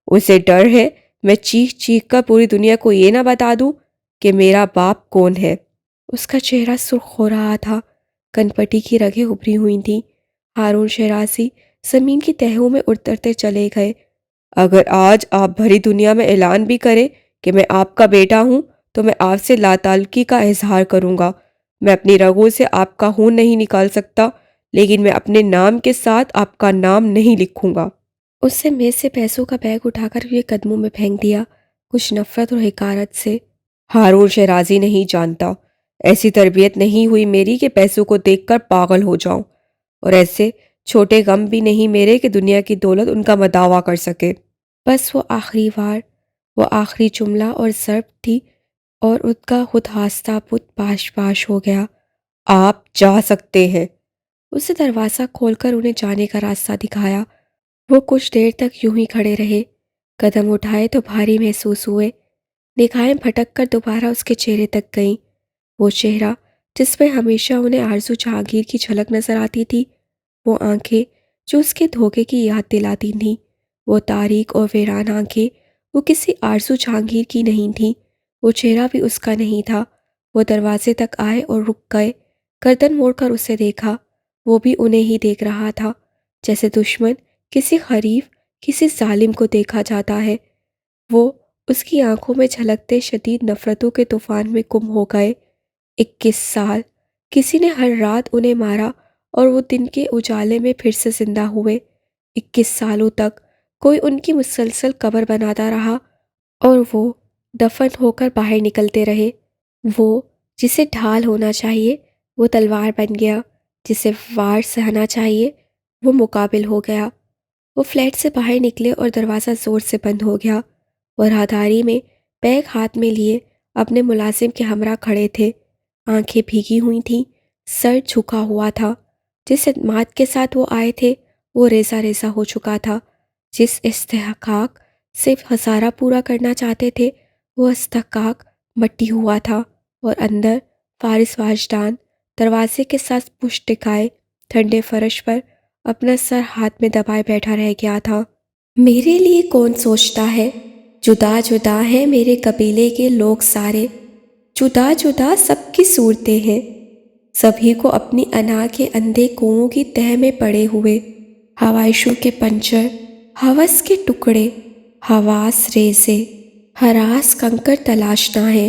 اسے ڈر ہے میں چیخ چیخ کر پوری دنیا کو یہ نہ بتا دوں کہ میرا باپ کون ہے۔ اس کا چہرہ سرخ ہو رہا تھا، کنپٹی کی رگیں ابھری ہوئی تھیں۔ ہارون شیرازی زمین کی تہوں میں اترتے چلے گئے۔ اگر آج آپ بھری دنیا میں اعلان بھی کریں کہ میں آپ کا بیٹا ہوں تو میں آپ سے لاتعلقی کا اظہار کروں گا۔ میں اپنی رگوں سے آپ کا خون نہیں نکال سکتا، لیکن میں اپنے نام کے ساتھ آپ کا نام نہیں لکھوں گا۔ اس نے میز سے پیسوں کا بیگ اٹھا کر یہ قدموں میں پھینک دیا، کچھ نفرت اور حقارت سے۔ ہارون شیرازی نہیں جانتا، ایسی تربیت نہیں ہوئی میری کہ پیسوں کو دیکھ کر پاگل ہو جاؤں، اور ایسے چھوٹے غم بھی نہیں میرے کہ دنیا کی دولت ان کا مداوع کر سکے۔ بس وہ آخری وار، وہ آخری جملہ اور ضرب تھی، اور ان کا خود ہاستہ بت پاش پاش ہو گیا۔ آپ جا سکتے ہیں۔ اسے دروازہ کھول کر انہیں جانے کا راستہ دکھایا۔ وہ کچھ دیر تک یوں ہی کھڑے رہے، قدم اٹھائے تو بھاری محسوس ہوئے، نگاہیں بھٹک کر دوبارہ اس کے چہرے تک گئیں۔ وہ چہرہ جس میں ہمیشہ انہیں آرزو جہانگیر کی جھلک نظر آتی تھی، وہ آنکھیں جو اس کے دھوکے کی یاد دلاتی تھیں، وہ تاریک اور ویران آنکھیں، وہ کسی آرزو جہانگیر کی نہیں تھیں، وہ چہرہ بھی اس کا نہیں تھا۔ وہ دروازے تک آئے اور رک گئے، گردن موڑ کر اسے دیکھا۔ وہ بھی انہیں ہی دیکھ رہا تھا، جیسے دشمن کسی حریف، کسی ظالم کو دیکھا جاتا ہے۔ وہ اس کی آنکھوں میں جھلکتے شدید نفرتوں کے طوفان میں گم ہو گئے۔ 21 سال کسی نے ہر رات انہیں مارا اور وہ دن کے اجالے میں پھر سے زندہ ہوئے۔ 21 سالوں تک کوئی ان کی مسلسل قبر بناتا رہا اور وہ دفن ہو کر باہر نکلتے رہے۔ وہ جسے ڈھال ہونا چاہیے وہ تلوار بن گیا، جسے وار سہنا چاہیے وہ مقابل ہو گیا۔ وہ فلیٹ سے باہر نکلے اور دروازہ زور سے بند ہو گیا۔ وہ راہداری میں بیگ ہاتھ میں لیے اپنے ملازم کے ہمراہ کھڑے تھے، آنکھیں بھیگی ہوئی تھیں، سر جھکا ہوا تھا۔ جس اعتماد کے ساتھ وہ آئے تھے وہ ریزہ ریزہ ہو چکا تھا، جس استحقاق سے خسارہ پورا کرنا چاہتے تھے وہ استحقاق مٹی ہوا تھا، اور اندر فارس واجدان دروازے کے ساتھ پشت ٹکائے ٹھنڈے فرش پر اپنا سر ہاتھ میں دبائے بیٹھا رہ گیا تھا۔ میرے لیے کون سوچتا ہے؟ جدا جدا ہیں میرے قبیلے کے لوگ سارے، جدا جدا سب کی صورتیں ہیں، سبھی کو اپنی انا کے اندھے کنویں کی تہہ میں پڑے ہوئے، ہوائشوں کے پنجر، ہوس کے ٹکڑے، حواس ریزے، ہراس کنکر تلاشنا ہے۔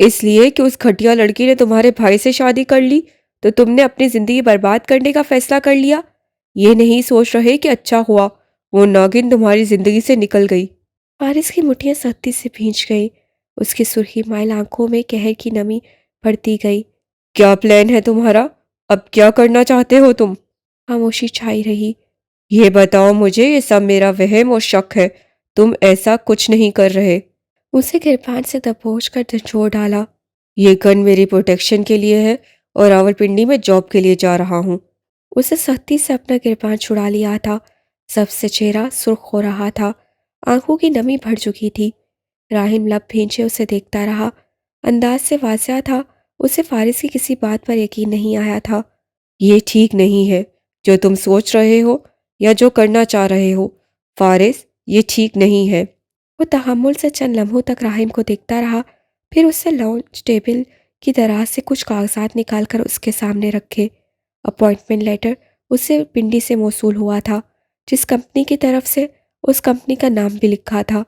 اس لیے کہ اس گھٹیا لڑکی نے تمہارے بھائی سے شادی کر لی تو تم نے اپنی زندگی برباد کرنے کا فیصلہ کر لیا؟ یہ نہیں سوچ رہے کہ اچھا ہوا وہ ناگن تمہاری زندگی سے نکل گئی؟ فارس کی مٹھیاں سختی سے بھینچ گئی، اس کی سرخی مائل آنکھوں میں قہر کی نمی بڑھتی گئی۔ کیا پلان ہے تمہارا؟ اب کیا کرنا چاہتے ہو تم؟ خاموشی چھائی رہی۔ یہ بتاؤ مجھے، یہ سب میرا وہم اور شک ہے، تم ایسا کچھ نہیں کر رہے۔ اسے گربان سے دبوچ کر جھنجھوڑ ڈالا۔ یہ گن میری پروٹیکشن کے لیے ہے اور راولپنڈی میں جاب کے لیے جا رہا ہوں۔ اسے سختی سے اپنا گربان چھڑا لیا تھا، سب سے چہرہ سرخ ہو رہا تھا، آنکھوں کی نمی بڑھ چکی تھی۔ راہم لب بھینچے اسے دیکھتا رہا، انداز سے واضح تھا اسے فارس کی کسی بات پر یقین نہیں آیا تھا۔ یہ ٹھیک نہیں ہے جو تم سوچ رہے ہو یا جو کرنا چاہ رہے ہو فارس، یہ ٹھیک نہیں ہے۔ وہ تحمل سے چند لمحوں تک راہم کو دیکھتا رہا، پھر اس سے لانچ ٹیبل کی دراز سے کچھ کاغذات نکال کر اس کے سامنے رکھے۔ اپوائنٹمنٹ لیٹر اسے پنڈی سے موصول ہوا تھا، جس کمپنی کی طرف سے اس کمپنی کا نام بھی لکھا تھا۔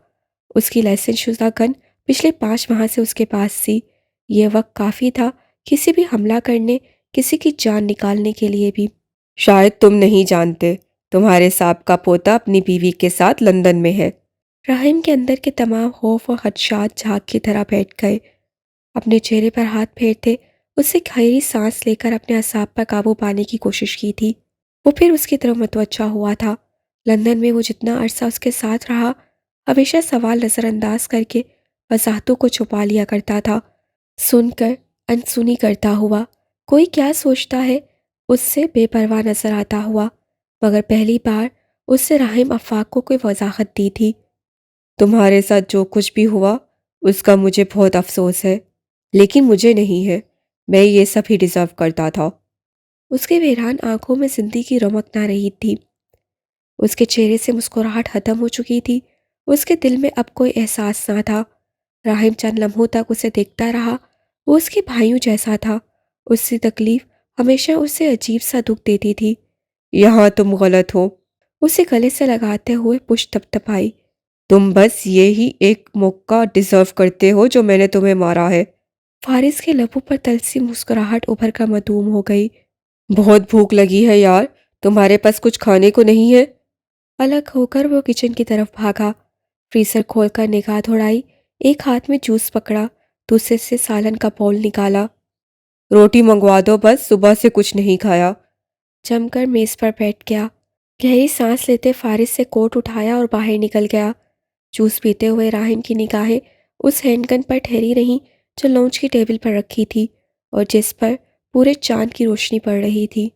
اس کی لائسنس شدہ گن پچھلے 5 ماہ سے اس کے پاس تھی۔ یہ وقت کافی تھا کسی بھی حملہ کرنے، کسی کی جان نکالنے کے لیے بھی۔ شاید تم نہیں جانتے، تمہارے صاحب کا پوتا اپنی بیوی کے ساتھ لندن میں ہے۔ راہم کے اندر کے تمام خوف اور خدشات جھاگ کی طرح بیٹھ گئے۔ اپنے چہرے پر ہاتھ پھیرتے اسے گہری سانس لے کر اپنے اعصاب پر قابو پانے کی کوشش کی تھی۔ وہ پھر اس کی طرف متوجہ ہوا تھا۔ لندن میں وہ جتنا عرصہ اس کے ساتھ رہا، ہمیشہ سوال نظر انداز کر کے وضاحتوں کو چھپا لیا کرتا تھا، سن کر انسنی کرتا ہوا۔ کوئی کیا سوچتا ہے اس سے بے پرواہ نظر آتا ہوا، مگر پہلی بار اس سے راہم افاق کو کوئی وضاحت دی تھی۔ تمہارے ساتھ جو کچھ بھی ہوا اس کا مجھے بہت افسوس ہے، لیکن مجھے نہیں ہے، میں یہ سب ہی ڈیزرو کرتا تھا۔ اس کے ویران آنکھوں میں زندگی کی رمق نہ رہی تھی، اس کے چہرے سے مسکراہٹ ختم ہو چکی تھی، اس کے دل میں اب کوئی احساس نہ تھا۔ راہم چند لمحوں تک اسے دیکھتا رہا، وہ اس کے بھائیوں جیسا تھا، اس کی تکلیف ہمیشہ اسے عجیب سا دکھ دیتی تھی۔ یہاں تم غلط ہو، اسے گلے سے لگاتے ہوئے پشت تپتپائی۔ تم بس یہی ایک موقع ڈیزرو کرتے ہو جو میں نے تمہیں مارا ہے۔ فارس کے لبوں پر تلسی مسکراہٹ ابھر کر معدوم ہو گئی۔ بہت بھوک لگی ہے یار، تمہارے پاس کچھ کھانے کو نہیں ہے؟ الگ ہو کر وہ کچن کی طرف بھاگا، فریزر کھول کر نگاہ دوڑائی، ایک ہاتھ میں جوس پکڑا، دوسرے سے سالن کا بول نکالا۔ روٹی منگوا دو، بس صبح سے کچھ نہیں کھایا۔ جم کر میز پر بیٹھ گیا، گہری سانس لیتے فارس سے کوٹ اٹھایا اور باہر نکل گیا۔ جوس پیتے ہوئے راہم کی نگاہیں اس ہینڈ گن پر ٹھہری رہیں جو لانچ کی ٹیبل پر رکھی تھی اور جس پر پورے چاند کی روشنی پڑ رہی تھی۔